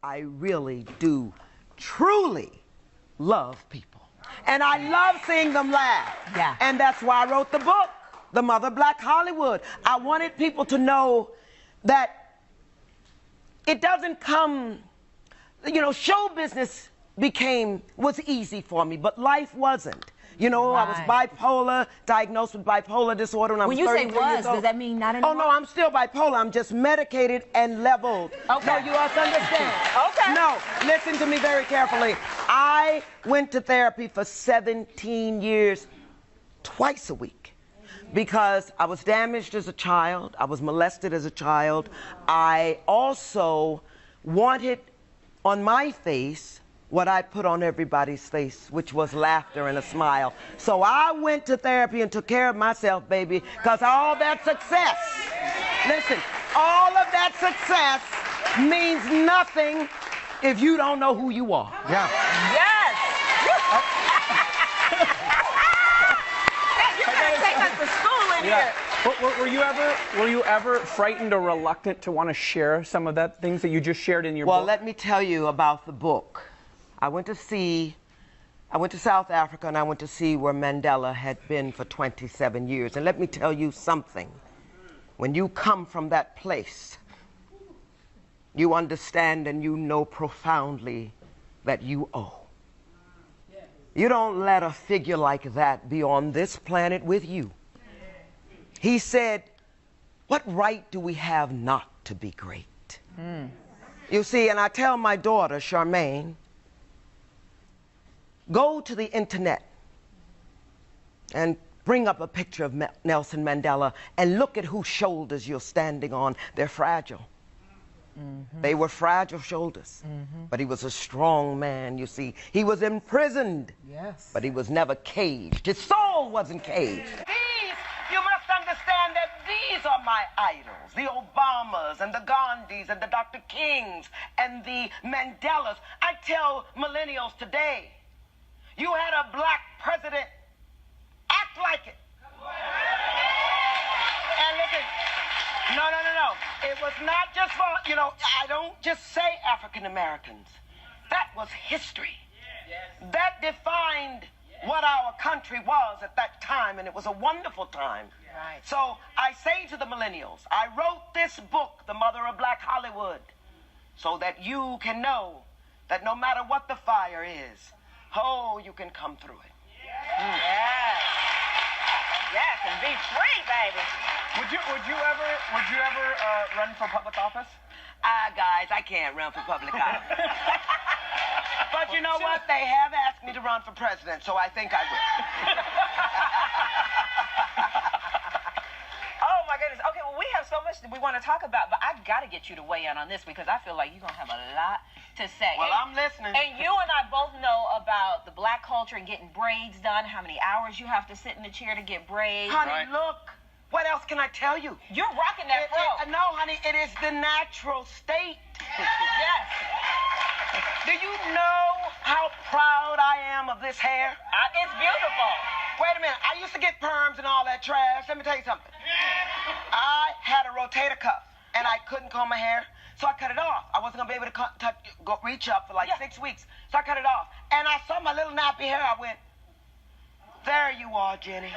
I really do truly love people. And I love seeing them laugh. Yeah. And that's why I wrote the book, The Mother of Black Hollywood. I wanted people to know that it doesn't come, you know, show business was easy for me, but life wasn't. You know, I was bipolar, diagnosed with bipolar disorder when I was 33 years old. When you say was, does that mean not anymore? Oh, no, I'm still bipolar. I'm just medicated and leveled. Okay. No, you must understand. Okay. No, listen to me very carefully. I went to therapy for 17 years, twice a week, because I was damaged as a child. I was molested as a child. I also wanted on my face what I put on everybody's face, which was laughter and a smile. So I went to therapy and took care of myself, baby, because all that success, listen, all of that success means nothing if you don't know who you are. Yeah. Yes! You gotta take us to school in here. Were you ever frightened or reluctant to want to share some of that things that you just shared in your book? Well, let me tell you about the book. I went to South Africa, and I went to see where Mandela had been for 27 years. And let me tell you something. When you come from that place, you understand and you know profoundly that you owe. You don't let a figure like that be on this planet with you. He said, what right do we have not to be great? You see, and I tell my daughter, Charmaine, go to the internet and bring up a picture of Nelson Mandela and look at whose shoulders you're standing on. They're fragile. They were fragile shoulders. But he was a strong man, you see. He was imprisoned, but he was never caged. His soul wasn't caged. You must understand that these are my idols, the Obamas and the Gandhis and the Dr. Kings and the Mandelas. I tell millennials today, you had a black president, act like it. And listen, no. It was not just for, you know, I don't just say African Americans. That was history. That defined what our country was at that time, and it was a wonderful time. So I say to the millennials, I wrote this book, The Mother of Black Hollywood, so that you can know that no matter what the fire is, oh, you can come through it. Yes, and be free, baby. Would you ever run for public office? Guys, I can't run for public office. But you know what? They have asked me to run for president, so I think I will. Oh, my goodness. Okay, well, we have so much that we want to talk about, but I've got to get you to weigh in on this because I feel like you're going to have a lot to say. Well, I'm listening. And you and I both know about the black culture and getting braids done, how many hours you have to sit in the chair to get braids. Honey, look. What else can I tell you? You're rocking that fro. No, honey, it is the natural state. Yes. Do you know how proud I am of this hair? It's beautiful. Wait a minute. I used to get perms and all that trash. Let me tell you something. I had a rotator cuff, and I couldn't comb my hair, so I cut it off. I wasn't going to be able to reach up for like 6 weeks, so I cut it off. And I saw my little nappy hair. I went, there you are, Jenny.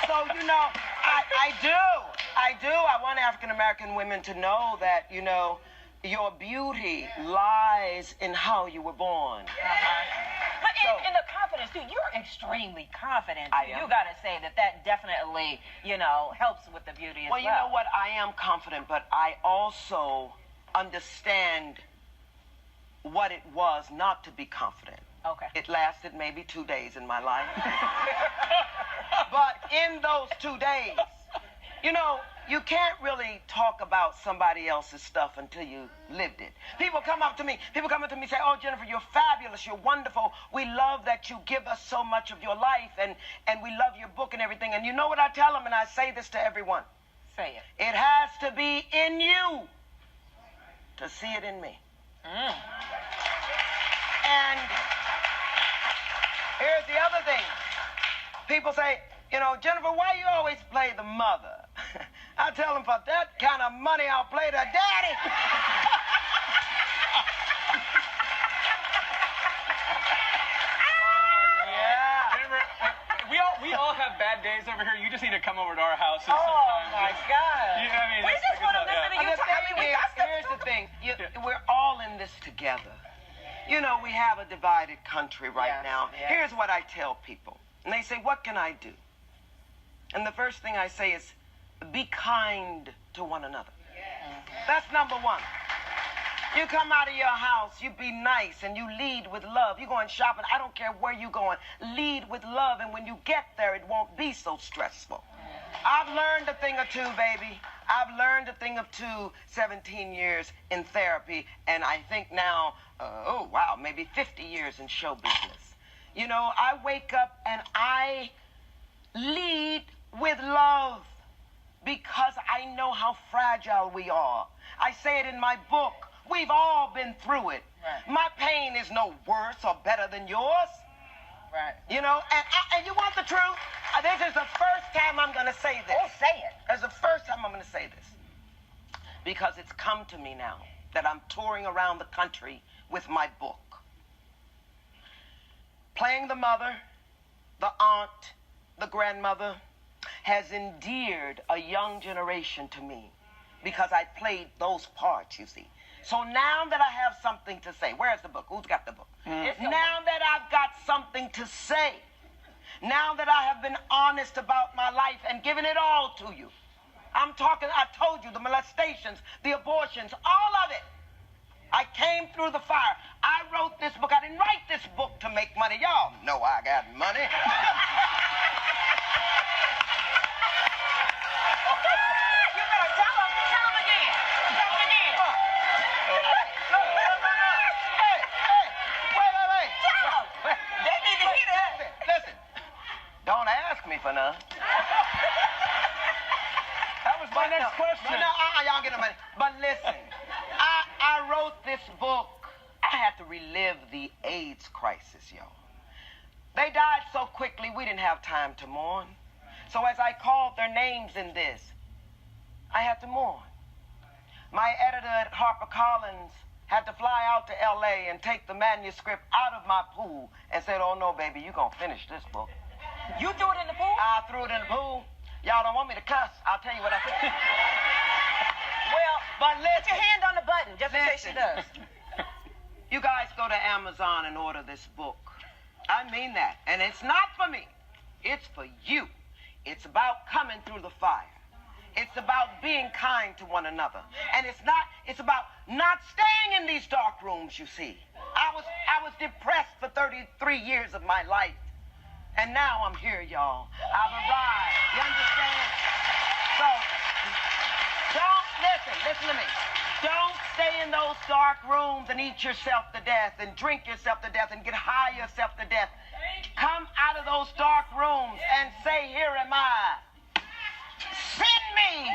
So, you know, I do. I want African-American women to know that, you know, your beauty lies in how you were born. But in the confidence, too, you're extremely confident. I am. You got to say that definitely, you know, helps with the beauty as well. Well, you know what? I am confident, but I also understand what it was not to be confident. Okay. It lasted maybe 2 days in my life. But in those 2 days, you know, you can't really talk about somebody else's stuff until you lived it. People come up to me and say, oh, Jennifer, you're fabulous, you're wonderful. We love that you give us so much of your life, and we love your book and everything. And you know what I tell them, and I say this to everyone. Say it. It has to be in you to see it in me. And here's the other thing. People say, you know, Jennifer, why you always play the mother? I tell him, for that kind of money, I'll play the daddy. We all have bad days over here. You just need to come over to our house Oh, sometimes. my God. Yeah, I mean, We just want to listen to you talk. I mean, we got stuff Here's to the thing. We're all in this together. You know, we have a divided country right Yes, now. yes. Here's what I tell people. And they say, what can I do? And the first thing I say is, be kind to one another. That's number one. You come out of your house, you be nice, and you lead with love. You going shopping, I don't care where you going. Lead with love, and when you get there, it won't be so stressful. I've learned a thing or two, baby. I've learned a thing or two, 17 years in therapy, and I think now, oh, wow, maybe 50 years in show business. You know, I wake up and I lead with love because I know how fragile we are. I say it in my book. We've all been through it. Right. My pain is no worse or better than yours. Right. You know, and you want the truth? This is the first time I'm going to say this. Oh, say it. It's the first time I'm going to say this. Because it's come to me now that I'm touring around the country with my book. Playing the mother, the aunt, the grandmother has endeared a young generation to me because I played those parts, you see. So now that I have something to say, where's the book? Who's got the book? Now that I've got something to say, now that I have been honest about my life and given it all to you, I'm talking, I told you, the molestations, the abortions, all of it. I came through the fire. I wrote this book. I didn't write this book to make money. Y'all know I got money. Don't ask me for none. That was my next question. No, y'all get the money. But listen, I wrote this book. I had to relive the AIDS crisis, y'all. They died so quickly, we didn't have time to mourn. So as I called their names in this, I had to mourn. My editor at HarperCollins had to fly out to L.A. and take the manuscript out of my pool and said, oh, no, baby, you're going to finish this book. You threw it in the pool? I threw it in the pool. Y'all don't want me to cuss. I'll tell you what I said. Well, But put listen, your hand on the button, just in case she does. you guys go to Amazon and order this book. I mean that. And it's not for me. It's for you. It's about coming through the fire. It's about being kind to one another. And it's about not staying in these dark rooms, you see. I was depressed for 33 years of my life. And now I'm here, y'all. I've arrived. You understand? So, listen to me. Don't stay in those dark rooms and eat yourself to death and drink yourself to death and get high yourself to death. Come out of those dark rooms and say, here am I. Send me.